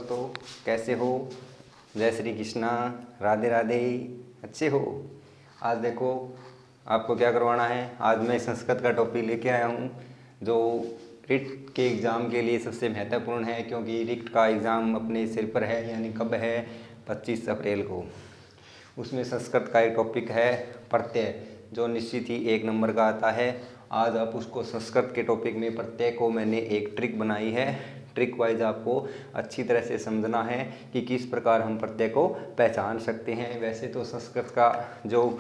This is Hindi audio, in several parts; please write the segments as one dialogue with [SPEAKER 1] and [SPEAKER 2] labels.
[SPEAKER 1] तो कैसे हो? जय श्री कृष्णा, राधे राधे। अच्छे हो? आज देखो आपको क्या करवाना है। आज मैं संस्कृत का टॉपिक लेके आया हूँ जो रिट के एग्ज़ाम के लिए सबसे महत्वपूर्ण है, क्योंकि रिट का एग्ज़ाम अपने सिर पर है। यानी कब है? 25 अप्रैल को। उसमें संस्कृत का एक टॉपिक है प्रत्यय, जो निश्चित ही 1 नंबर का आता है। आज आप उसको संस्कृत के टॉपिक में प्रत्यय को मैंने एक ट्रिक बनाई है। ट्रिक वाइज आपको अच्छी तरह से समझना है कि किस प्रकार हम प्रत्यय को पहचान सकते हैं। वैसे तो संस्कृत का जो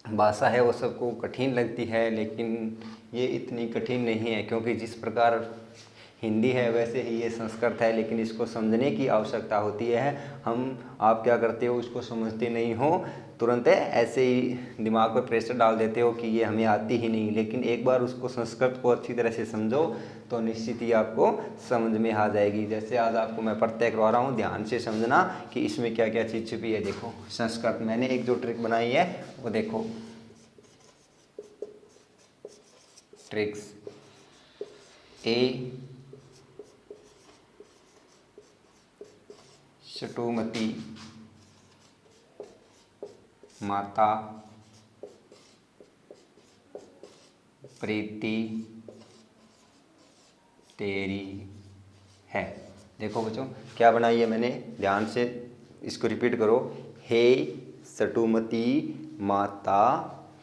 [SPEAKER 1] भाषा है वो सबको कठिन लगती है, लेकिन ये इतनी कठिन नहीं है, क्योंकि जिस प्रकार हिंदी है वैसे ही ये संस्कृत है। लेकिन इसको समझने की आवश्यकता होती है। आप क्या करते हो, उसको समझते नहीं हो, तुरंत ऐसे ही दिमाग पर प्रेशर डाल देते हो कि ये हमें आती ही नहीं। लेकिन एक बार उसको संस्कृत को अच्छी तरह से समझो तो निश्चित ही आपको समझ में आ जाएगी। जैसे आज आपको मैं प्रत्यय करवा रहा हूँ, ध्यान से समझना कि इसमें क्या क्या चीज़ छुपी है। देखो संस्कृत मैंने एक जो ट्रिक बनाई है वो देखो, ट्रिक्स ए शटुमती माता प्रीति तेरी है। देखो बच्चों क्या बनाई है मैंने, ध्यान से इसको रिपीट करो। हे शटुमती माता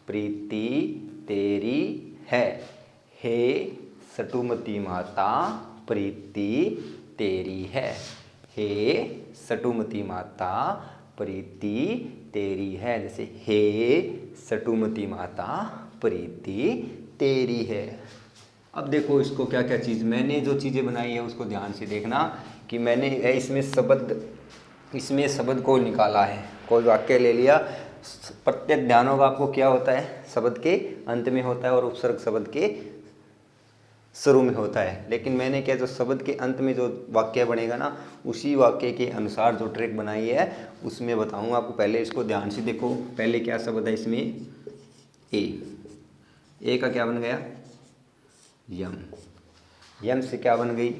[SPEAKER 1] प्रीति तेरी है। हे शटुमती माता प्रीति तेरी है। हे शटुमती माता प्रीति तेरी है। जैसे हे शटुमती माता प्रीति तेरी है। अब देखो इसको क्या क्या चीज़ मैंने जो चीज़ें बनाई है उसको ध्यान से देखना कि मैंने इसमें शब्द को निकाला है। कोई वाक्य ले लिया, प्रत्येक ध्यान होगा आपको क्या होता है, शब्द के अंत में होता है और उपसर्ग शब्द के शुरू में होता है। लेकिन मैंने क्या, जो शब्द के अंत में जो वाक्य बनेगा ना, उसी वाक्य के अनुसार जो ट्रिक बनाई है उसमें बताऊंगा आपको। पहले इसको ध्यान से देखो। पहले क्या शब्द है इसमें, ए का क्या बन गया, यम। यम से क्या बन गई,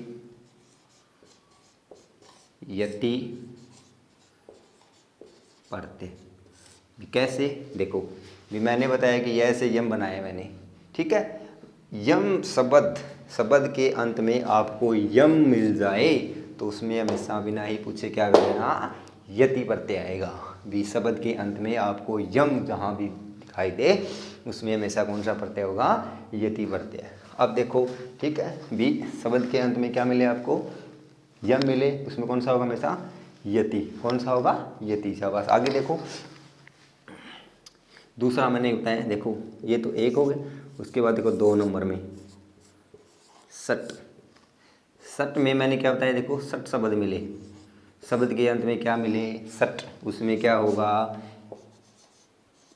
[SPEAKER 1] यति पढ़ते। कैसे देखो, भी मैंने बताया कि यह से यम बनाया मैंने, ठीक है। यम शब्द के अंत में आपको यम मिल जाए तो उसमें हमेशा बिना ही पूछे क्या करना, यति प्रत्यय आएगा। भी शब्द के अंत में आपको यम जहाँ भी दिखाई दे उसमें हमेशा कौन सा प्रत्यय होगा, यति प्रत्यय। अब देखो ठीक है, भी शब्द के अंत में क्या मिले आपको, यम मिले, उसमें कौन सा होगा हमेशा, यति। कौन सा होगा, यति। शाबाश। आगे देखो दूसरा मैंने बताया, देखो ये तो एक हो गया। उसके बाद देखो 2 नंबर में सट में मैंने क्या बताया, देखो सट शब्द मिले, शब्द के अंत में क्या मिले, सट। उसमें क्या होगा,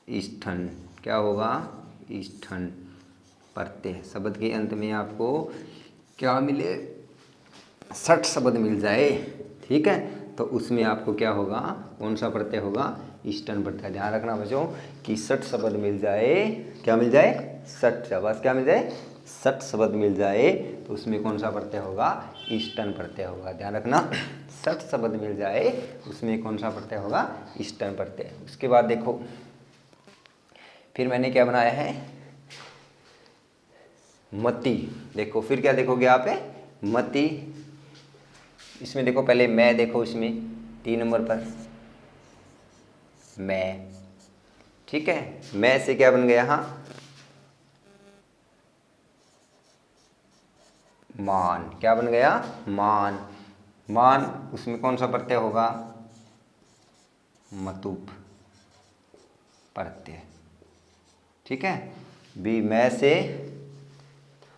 [SPEAKER 1] ईष्ठन। क्या होगा, ईष्ठन प्रत्यय। शब्द के अंत में आपको क्या मिले, सट शब्द मिल जाए, ठीक है, तो उसमें आपको क्या होगा, कौन सा प्रत्यय होगा, ईष्टन प्रत्यय। ध्यान रखना बच्चों कि सट शब्द मिल जाए, क्या मिल जाए, सट। शाबाश। क्या मिल जाए, सट शब्द मिल जाए तो उसमें कौन सा प्रत्यय होगा, ईष्टन प्रत्यय होगा। ध्यान रखना, सट शब्द मिल जाए उसमें कौन सा प्रत्यय होगा, ईष्टन प्रत्यय। उसके बाद देखो फिर मैंने क्या बनाया है, मति। देखो फिर क्या देखोगे आप, मति। इसमें देखो पहले मैं, देखो इसमें 3 नंबर पर मैं, ठीक है। मैं से क्या बन गया, हाँ मान। क्या बन गया, मान। मान उसमें कौन सा प्रत्यय होगा, मतुप प्रत्यय, ठीक है। भी मैं से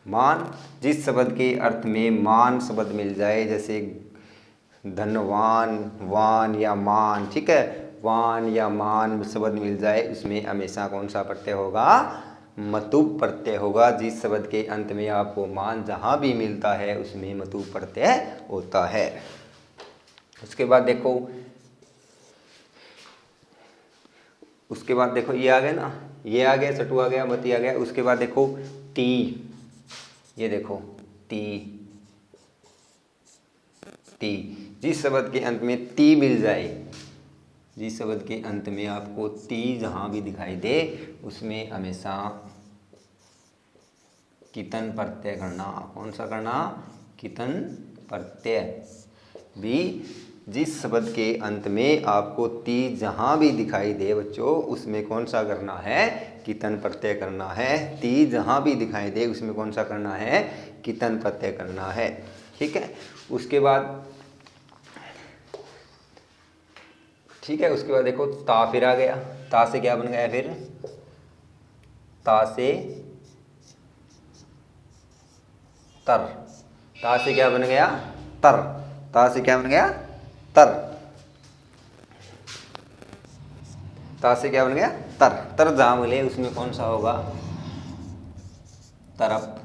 [SPEAKER 1] मान, जिस शब्द के अर्थ में मान शब्द मिल जाए, जैसे धनवान, वान या मान, ठीक है, वान या मान शब्द मिल जाए उसमें हमेशा कौन सा प्रत्यय होगा, मतुप प्रत्यय होगा। जिस शब्द के अंत में आपको मान जहाँ भी मिलता है उसमें मतुप प्रत्यय होता है। उसके बाद देखो ये आ गया ना, ये आ गया, सटू आ गया, मती आ गया। उसके बाद देखो ती, ये देखो ती, जिस शब्द के अंत में ती मिल जाए, जिस शब्द के अंत में आपको ती जहाँ भी दिखाई दे उसमें हमेशा कितन प्रत्यय करना। कौन सा करना? कितन प्रत्यय। भी जिस शब्द के अंत में आपको ती जहाँ भी दिखाई दे बच्चों उसमें कौन सा करना है? कितन प्रत्यय करना है। ती जहाँ भी दिखाई दे उसमें कौन सा करना है? कितन प्रत्यय करना है। ठीक है। उसके बाद देखो ता फिर आ गया। ता से क्या बन गया फिर? ता से तर। ता से क्या बन गया? तर। ता से क्या बन गया? तर। ता से क्या बन गया? तर। तर जहाँ मिले उसमें कौन सा होगा? तरप।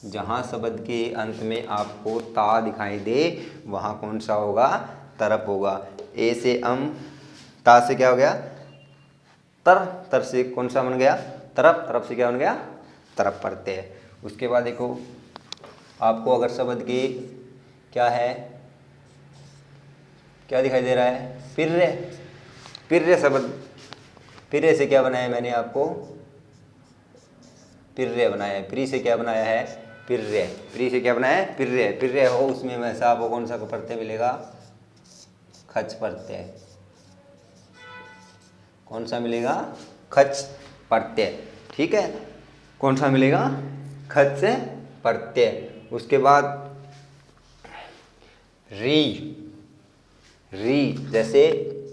[SPEAKER 1] जहाँ शब्द के अंत में आपको ता दिखाई दे वहाँ कौन सा होगा? तरप होगा। ए से अम, ता से क्या हो गया? तर। तर से कौन सा बन गया? तरप। तरप से क्या बन गया? तरप प्रत्यय। उसके बाद देखो आपको अगर शब्द की क्या है, क्या दिखाई दे रहा है? पिर्रे। पिर्रे शब्द, पिर्रे से क्या बनाया मैंने आपको? पिर्रे बनाया है। प्री से क्या बनाया है? पिर्रे। प्री से क्या बनाया है? पिर्रे। पिर्रे हो उसमें हमेशा आपको कौन सा प्रत्यय मिलेगा? खच प्रत्यय। कौन सा मिलेगा? खच प्रत्यय। ठीक है। कौन सा मिलेगा? खच प्रत्यय। उसके बाद री। री जैसे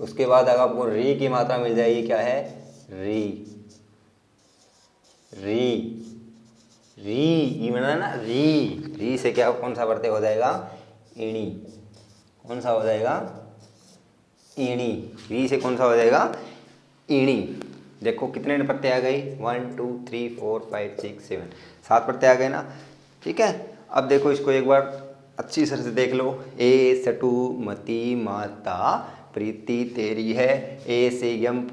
[SPEAKER 1] उसके बाद अगर आपको री की मात्रा मिल जाएगी, क्या है? री। री। री ये बना ना, री। री से क्या कौन सा प्रत्यय हो जाएगा? ईणी। कौन सा हो जाएगा? ईणी। री से कौन सा हो जाएगा? ईणी। देखो कितने प्रत्यय आ गए? 1 2 3 4 5 6 7, 7 प्रत्यय आ गए ना। ठीक है। अब देखो इसको एक बार अच्छी तरह से देख लो। ए सटु मति माता प्रीति तेरी है। ए से यम,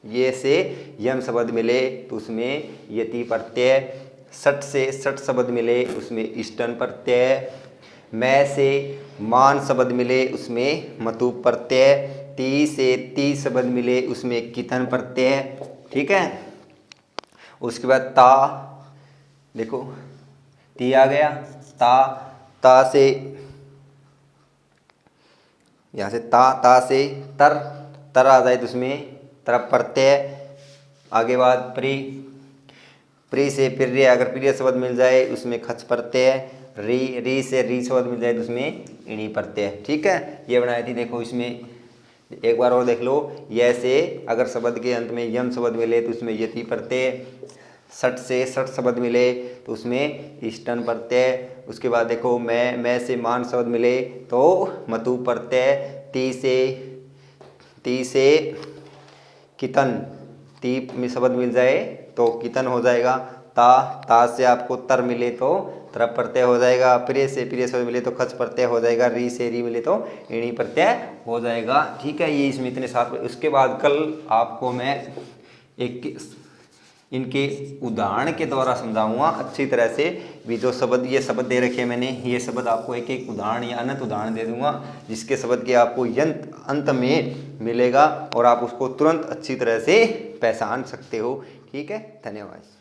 [SPEAKER 1] ये से यम शब्द मिले तो उसमें यति प्रत्यय। सट से सट शब्द मिले उसमें इष्टन प्रत्यय। मैं से मान शब्द मिले उसमें मतु प्रत्यय। ती से ती शब्द मिले उसमें कितन प्रत्यय। ठीक है। उसके बाद ता, देखो ती आ गया। ता, ता से यहाँ से ता से तर, तर आ जाए तो उसमें तरप प्रत्यय। आगे बाद प्री, प्री से प्रिय, अगर प्रिय शब्द मिल जाए उसमें खच प्रत्यय। री, री से री शब्द मिल जाए तो उसमें ईणी प्रत्यय। ठीक है। ये बनाई थी। देखो इसमें एक बार और देख लो। यह से अगर शब्द के अंत में यम शब्द मिले तो उसमें यति प्रत्यय। सट से सट शब्द मिले तो उसमें इष्टन प्रत्यय। उसके बाद देखो मैं से मान शब्द मिले तो मतु प्रत्यय। ती से कितन, ती में शब्द मिल जाए तो कितन हो जाएगा। ता से आपको तर मिले तो तरप प्रत्यय हो जाएगा। प्रिय से प्रिय शब्द मिले तो खच प्रत्यय हो जाएगा। री से री मिले तो ईणी प्रत्यय हो जाएगा। ठीक है। ये इसमें इतने साथ। उसके बाद कल आपको मैं एक इनके उदाहरण के द्वारा समझाऊंगा अच्छी तरह से। भी जो शब्द ये शब्द दे रखे हैं मैंने, ये शब्द आपको एक एक उदाहरण या अनंत उदाहरण दे दूंगा जिसके शब्द के आपको यंत अंत में मिलेगा और आप उसको तुरंत अच्छी तरह से पहचान सकते हो। ठीक है। धन्यवाद।